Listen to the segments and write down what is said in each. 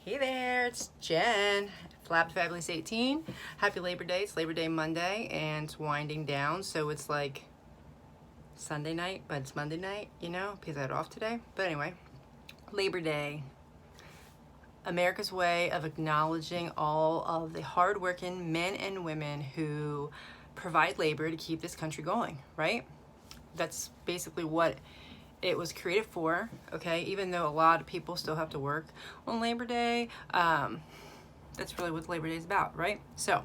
Hey there, it's Jen, Flab Fabulous 18. Happy Labor Day. It's Labor Day Monday and it's winding down, so it's like Sunday night, but it's Monday night, because I had off today. But anyway, Labor Day. America's way of acknowledging all of the hardworking men and women who provide labor to keep this country going, right? That's basically what it was created for, okay? Even though a lot of people still have to work on Labor Day, that's really what Labor Day is about, right? So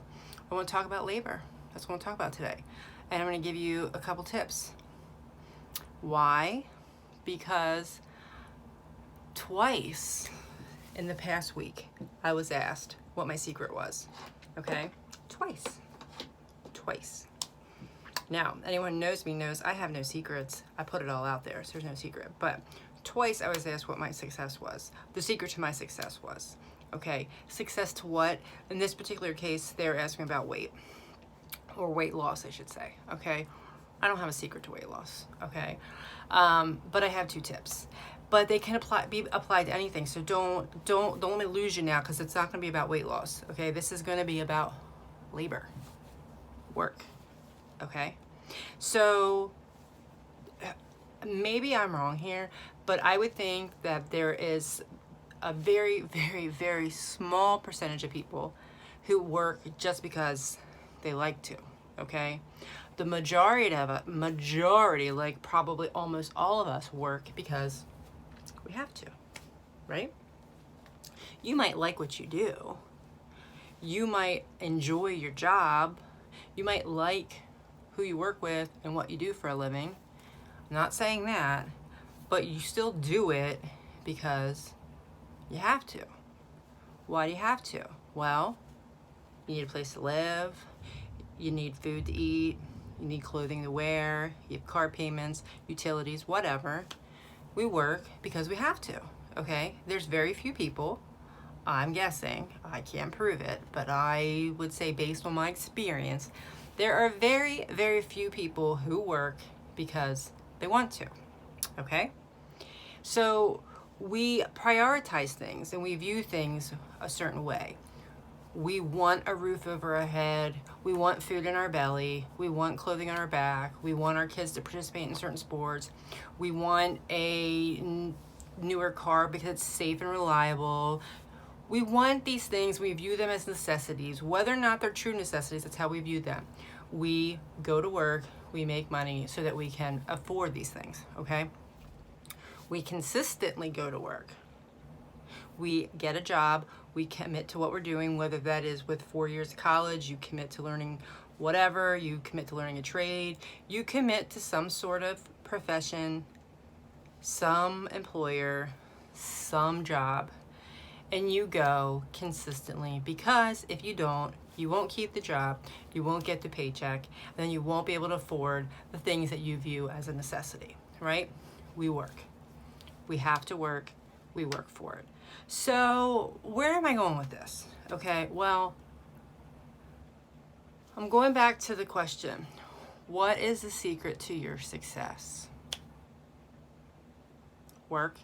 I want to talk about labor. That's what I want to talk about today. And I'm going to give you a couple tips. Why? Because twice in the past week, I was asked what my secret was, okay? Twice. Now, anyone who knows me knows I have no secrets. I put it all out there, so there's no secret. But twice I was asked what my success was. The secret to my success was. Okay, success to what? In this particular case, they were asking about weight. Or weight loss, I should say. Okay, I don't have a secret to weight loss. Okay, but I have two tips. But they can be applied to anything. So don't let me lose you now, because it's not going to be about weight loss. Okay, this is going to be about labor, work. Okay, so maybe I'm wrong here, but I would think that there is a very, very, very small percentage of people who work just because they like to, okay? The majority, like probably almost all of us, work because we have to, right? You might like what you do. You might enjoy your job. You might like who you work with and what you do for a living. I'm not saying that, but you still do it because you have to. Why do you have to? Well, you need a place to live, you need food to eat, you need clothing to wear, you have car payments, utilities, whatever. We work because we have to, okay? There's very few people, I'm guessing, I can't prove it, but I would say based on my experience, there are very, very few people who work because they want to, okay? So we prioritize things and we view things a certain way. We want a roof over our head, we want food in our belly, we want clothing on our back, we want our kids to participate in certain sports, we want a newer car because it's safe and reliable. We want these things, we view them as necessities. Whether or not they're true necessities, that's how we view them. We go to work, we make money so that we can afford these things, okay? We consistently go to work. We get a job, we commit to what we're doing, whether that is with 4 years of college, you commit to learning whatever, you commit to learning a trade, you commit to some sort of profession, some employer, some job, and you go consistently, because if you don't, you won't keep the job, you won't get the paycheck, and then you won't be able to afford the things that you view as a necessity, right? We work. We have to work. We work for it. So where am I going with this? Okay, well, I'm going back to the question, what is the secret to your success? Work,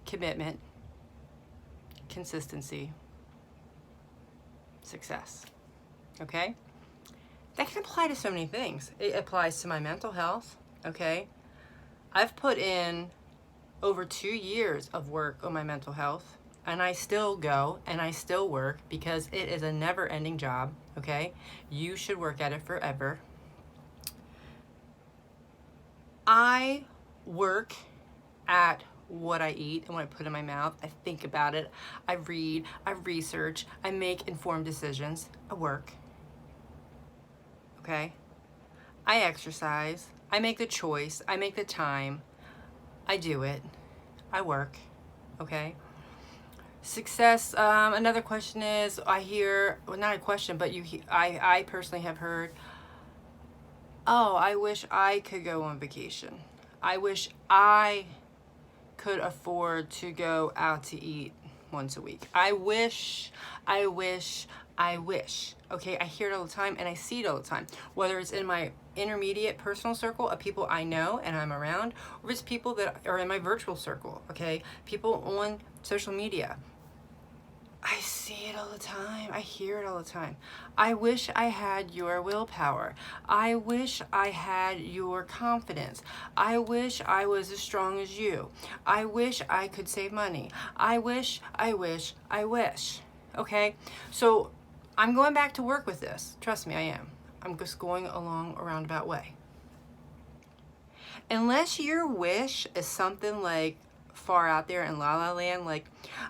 commitment, consistency, success, okay? That can apply to so many things. It applies to my mental health, okay? I've put in over 2 years of work on my mental health, and I still go and I still work because it is a never-ending job, okay? You should work at it forever. I work at what I eat and what I put in my mouth. I think about it. I read, I research, I make informed decisions. I work, okay? I exercise, I make the choice, I make the time, I do it, I work, okay? Success, another question is, I hear, well, not a question, but I personally have heard, oh, I wish I could go on vacation. I wish I could afford to go out to eat once a week. I wish I wish, okay? I hear it all the time and I see it all the time. Whether it's in my intermediate personal circle of people I know and I'm around, or it's people that are in my virtual circle, okay? People on social media. I see it all the time. I hear it all the time. I wish I had your willpower. I wish I had your confidence. I wish I was as strong as you. I wish I could save money. I wish. Okay? So I'm going back to work with this. Trust me, I am. I'm just going along a roundabout way. Unless your wish is something like far out there in La La Land, like,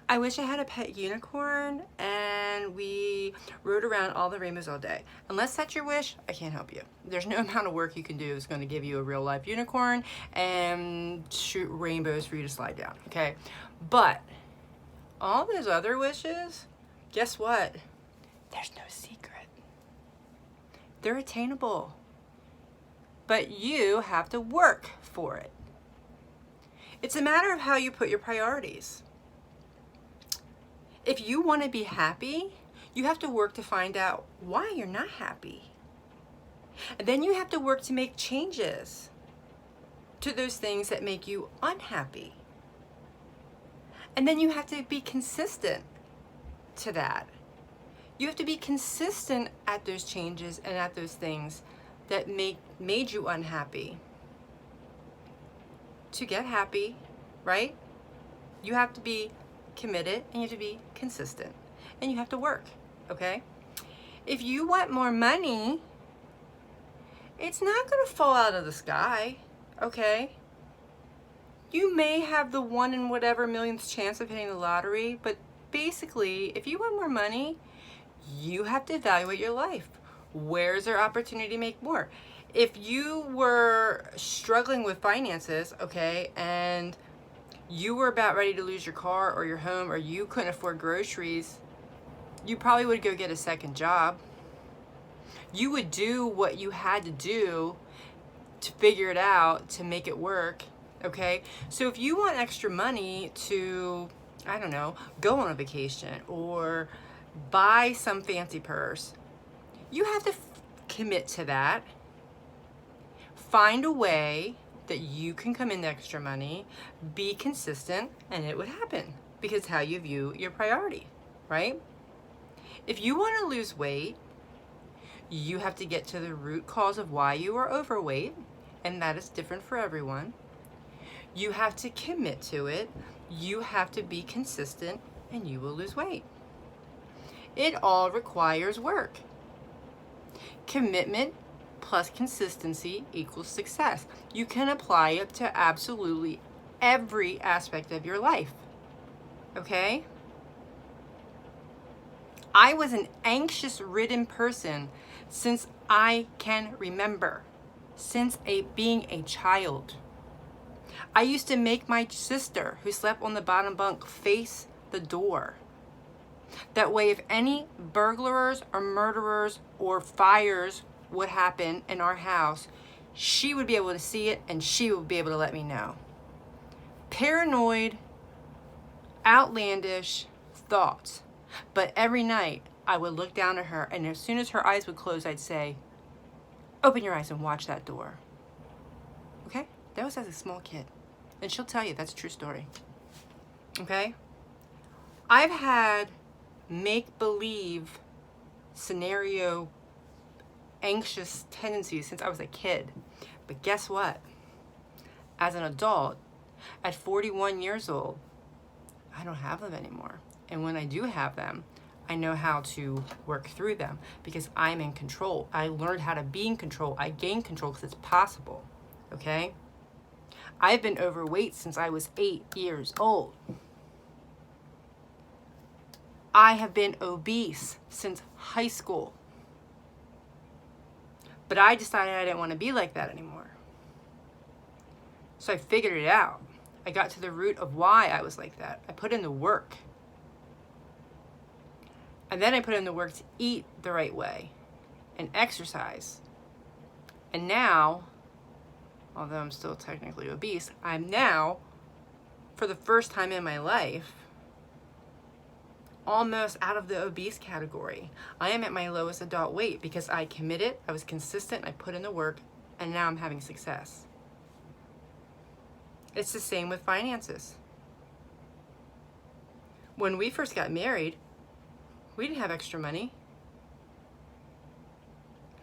I wish I had a pet unicorn and we rode around all the rainbows all day. Unless that's your wish, I can't help you. There's no amount of work you can do is going to give you a real life unicorn and shoot rainbows for you to slide down, okay? But all those other wishes, guess what? There's no secret. They're attainable. But you have to work for it. It's a matter of how you put your priorities. If you want to be happy, you have to work to find out why you're not happy. And then you have to work to make changes to those things that make you unhappy. And then you have to be consistent to that. You have to be consistent at those changes and at those things that made you unhappy. To get happy, right? You have to be committed and you have to be consistent and you have to work, okay? If you want more money, it's not going to fall out of the sky, okay? You may have the 1 in whatever millionth chance of hitting the lottery, but basically, if you want more money, you have to evaluate your life. Where's there opportunity to make more? If you were struggling with finances, okay, and you were about ready to lose your car or your home or you couldn't afford groceries, you probably would go get a second job. You would do what you had to do to figure it out, to make it work, okay? So if you want extra money to, I don't know, go on a vacation or buy some fancy purse, you have to commit to that. Find a way that you can come into extra money, be consistent, and it would happen because how you view your priority, right? If you want to lose weight, you have to get to the root cause of why you are overweight, and that is different for everyone. You have to commit to it. You have to be consistent, and you will lose weight. It all requires work. Commitment plus consistency equals success. You can apply it to absolutely every aspect of your life. Okay? I was an anxious-ridden person since I can remember, since being a child. I used to make my sister, who slept on the bottom bunk, face the door. That way, if any burglars or murderers or fires would happen in our house, she would be able to see it and she would be able to let me know. Paranoid, outlandish thoughts. But every night I would look down at her, and as soon as her eyes would close, I'd say, "Open your eyes and watch that door." Okay? That was as a small kid. And she'll tell you that's a true story. Okay? I've had make-believe scenario anxious tendencies since I was a kid. But guess what? As an adult, at 41 years old, I don't have them anymore. And when I do have them, I know how to work through them because I'm in control. I learned how to be in control. I gained control because it's possible. Okay? I've been overweight since I was 8 years old. I have been obese since high school. But I decided I didn't want to be like that anymore. So I figured it out. I got to the root of why I was like that. I put in the work. And then I put in the work to eat the right way and exercise. And now, although I'm still technically obese, I'm now, for the first time in my life, almost out of the obese category. I am at my lowest adult weight because I committed, I was consistent, I put in the work, and now I'm having success. It's the same with finances. When we first got married, we didn't have extra money.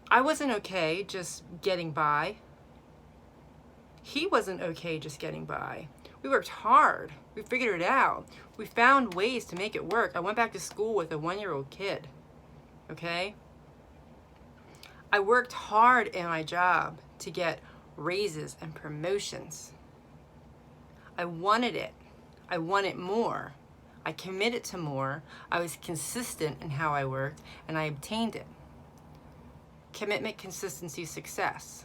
I wasn't okay just getting by. He wasn't okay just getting by. We worked hard. We figured it out. We found ways to make it work. I went back to school with a 1-year-old kid. Okay? I worked hard in my job to get raises and promotions. I wanted it. I wanted more. I committed to more. I was consistent in how I worked, and I obtained it. Commitment, consistency, success.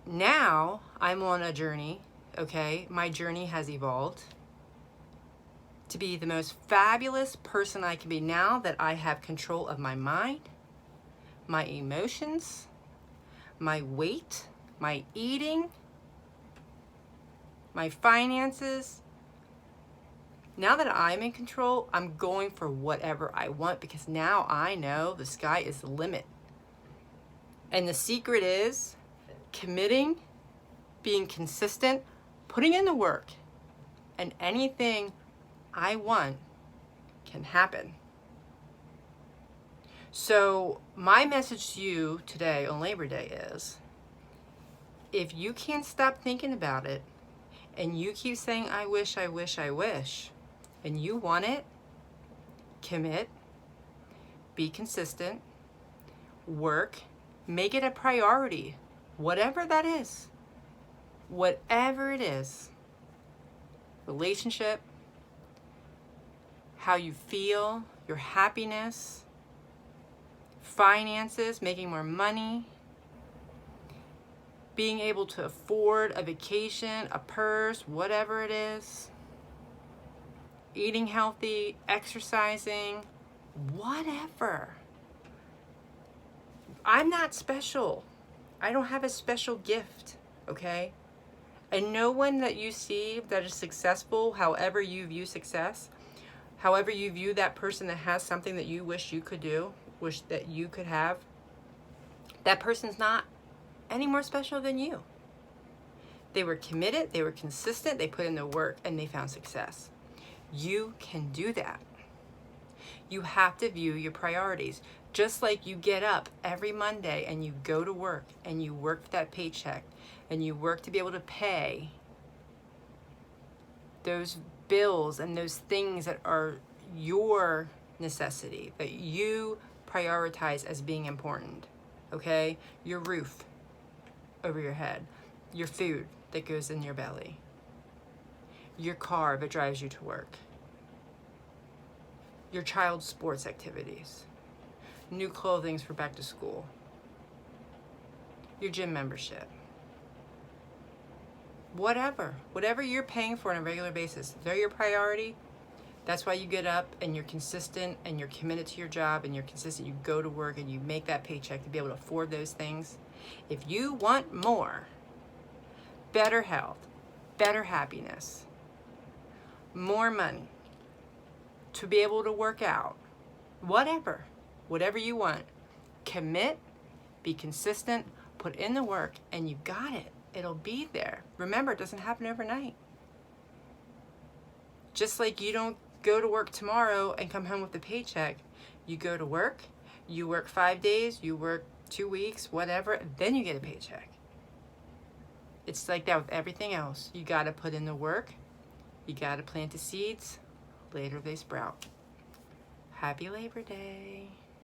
Now I'm on a journey, okay? My journey has evolved to be the most fabulous person I can be now that I have control of my mind, my emotions, my weight, my eating, my finances. Now that I'm in control, I'm going for whatever I want because now I know the sky is the limit. And the secret is committing, being consistent, putting in the work, and anything I want can happen. So my message to you today on Labor Day is, if you can't stop thinking about it and you keep saying, I wish, I wish, I wish, and you want it, commit, be consistent, work, make it a priority, whatever that is, whatever it is, relationship, how you feel, your happiness, finances, making more money, being able to afford a vacation, a purse, whatever it is, eating healthy, exercising, whatever. I'm not special. I don't have a special gift, okay? And no one that you see that is successful, however you view success, however you view that person that has something that you wish you could do, wish that you could have, that person's not any more special than you. They were committed, they were consistent, they put in the work, and they found success. You can do that. You have to view your priorities. Just like you get up every Monday and you go to work and you work for that paycheck and you work to be able to pay those bills and those things that are your necessity, that you prioritize as being important, okay? Your roof over your head, your food that goes in your belly, your car that drives you to work, your child's sports activities, new clothing for back to school, your gym membership, whatever you're paying for on a regular basis, they're your priority. That's why you get up and you're consistent and you're committed to your job and you're consistent. You go to work and you make that paycheck to be able to afford those things. If you want more, better health, better happiness, more money, to be able to work out, whatever you want, commit, be consistent, put in the work, and you got it. It'll be there. Remember, it doesn't happen overnight. Just like you don't go to work tomorrow and come home with a paycheck. You go to work, you work 5 days, you work 2 weeks, whatever, then you get a paycheck. It's like that with everything else. You got to put in the work. You got to plant the seeds. Later they sprout. Happy Labor Day.